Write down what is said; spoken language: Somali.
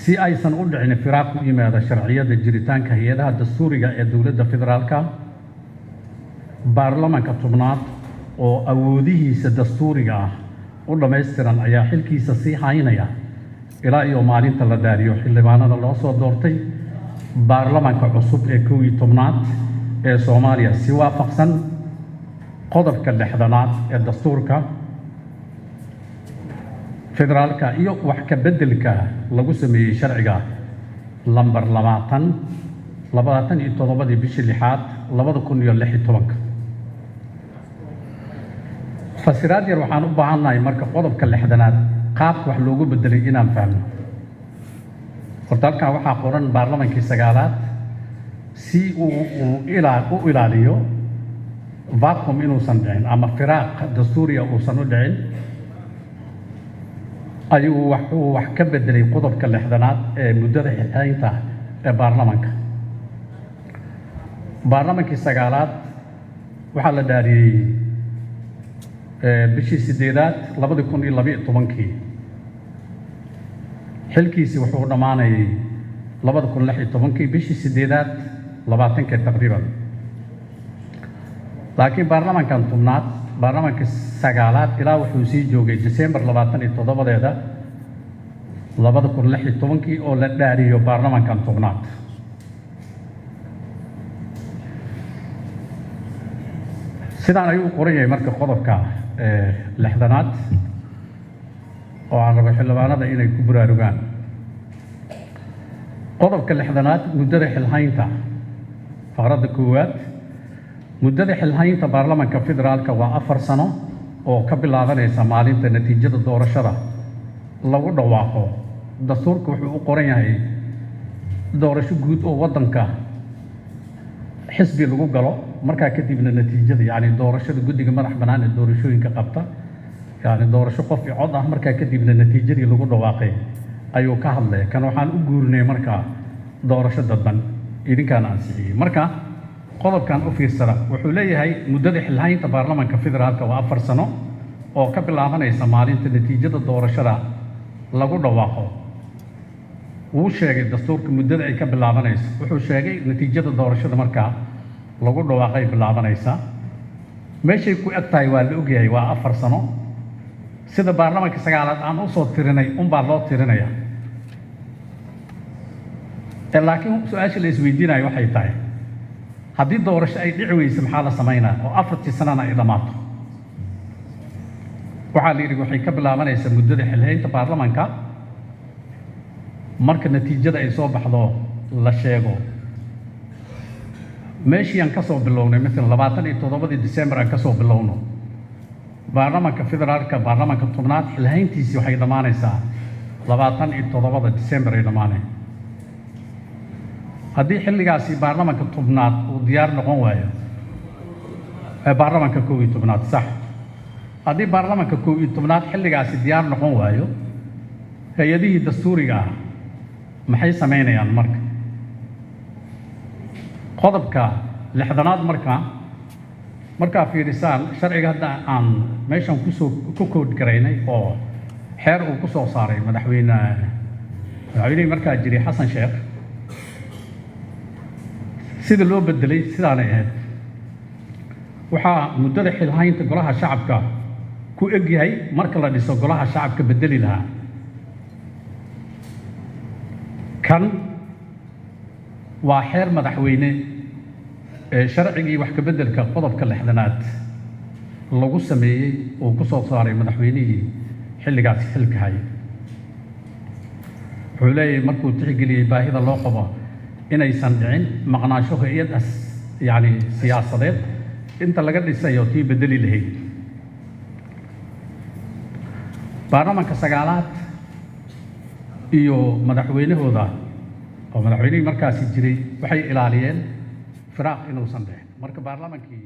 si aysan u dhicin firaaq ku yimaada sharciyada jiritaanka hay'adaha dastuuriga ee dowladda federaalka baarlamaanka tobnaad oo awoodihiisa dastuuriga ah u dhammaystiran ayaa xilkiisa sii haynaya ilaa iyo maalinta la daariyo xildhibaanada loo soo doortay baarlamaanka cusub ee 11aad ee Soomaaliya si waafaqsan qodobka 6aad ee dastuurka federaalka iyo wax ka beddelka lagu sameeyay sharciga lambar 27 bishii 6aad 2016 fasiraad yar waxaan u baahannahay marka qodobka 6aad qaabka wax loogu bedelay inaan fahmo horta halkan waxaa qoran baarlamaankii 9aad si uu ilaaliyo vacuum inuusan dhicin ama firaaq dastuuriya uusan u dhicin ayuu wax ka bedelay qodobka 6aad ee muddada xilhaynta ee baarlamaankii 9aad waxaa la dhaariyey bishii 8aad 2012 xilkiisi wuxuu dhamaanayay 2016 bishii 8aad 20 taqriiban laakiin baarlamaankan tobnaad baarlamaankii 9aad ilaa wuxuu sii joogay December 27deeda 2016 oo la dhaariyo baarlamaankan tobnaad sidaan ayuu qoran yahay marka qodobka 6aad oo aan rabo xildhibaanada inay ku buraarugaan qodobka 6aad muddada xilhaynta faqradda 1 muddada xilhaynta baarlamaanka federaalka waa 4 sano oo ka bilaabanaysa maalinta natiijada doorashada lagu dhawaaqo dastuurka wuxuu u qoran yahay doorasho guud oo waddanka xisbi lagu galo markaa kadibna natiijada yani doorashada guddiga madax bannaan ee doorashooyinka qabta yani doorasho qof iyo cod ah markaa kadibna natiijadii lagu dhawaaqay ayuu ka hadlaya kan waxaan u guurinay markaa doorasho dadban idinkaan ansixiyey marka qodobkan u fiirsada wuxuu leeyahay muddada xilhaynta baarlamaanka federaalka waa 4 sano oo ka bilaabanaysa maalinta natiijada doorashada lagu dhawaaqo wuu sheegay dastuurka muddada ay ka bilaabanayso wuxuu sheegay natiijada doorashada markaa lagu dhawaaqay bilaabanaysa meeshay ku eg tahay waa la ogyahay waa 4 sano sida baarlamaanka 9aad aan u soo tirinay baa loo tirinaya laakiin su'aasha la isweydiinayo waxay tahay haddii doorasho ay dhici weyso maxaa la samaynaa oo 4 sanana ay dhammaato waxaa la yidhi waxay ka bilaabanaysaa muddada xilhaynta baarlamaanka marka natiijada ay soo baxdo la sheego meeshii aan ka soo bilownay midkan 27 December aan ka soo bilowno baarlamaanka federaalka baarlamaanka tobnaad xilhayntiisii waxay dhammaanaysaa 27 December ay dhammaanaysaa haddii xilligaasi baarlamaanka tobnaad uu diyaar noqon waayo baarlamaanka 11aad sax haddii baarlamaanka 11aad xilligaasi diyaar noqon waayo hay'adihii dastuuriga ah maxay samaynayaan qodobka 6aad markaa fiirisaan sharciga hadda aan meeshan ku kood garaynay oo xeer uu ku soo saaray madaxweynihii markaa jiray xasan sheekh sida loo bedelay sidaanay ahayd waxaa muddada xilhaynta golaha shacabka ku eg yahay marka la dhiso golaha shacabka bedeli lahaa kan waa xeer madaxweyne ee sharcigii wax ka beddelka qodobka 6aad lagu sameeyey oo ku soo saaray madaxweynihii xilligaasi xilka hayay wuxuu leeyahay markuu tixgeliyey baahida loo qabo inaysan dhicin maqnaansho hay'ad yani siyaasadeed inta laga dhisayo tii bedeli lahayd baarlamaanka 9aad iyo madaxweynahooda oo madaxweynihii markaasi jiray waxay ilaaliyeen firaaq inuusan dhicin marka baarlamaankii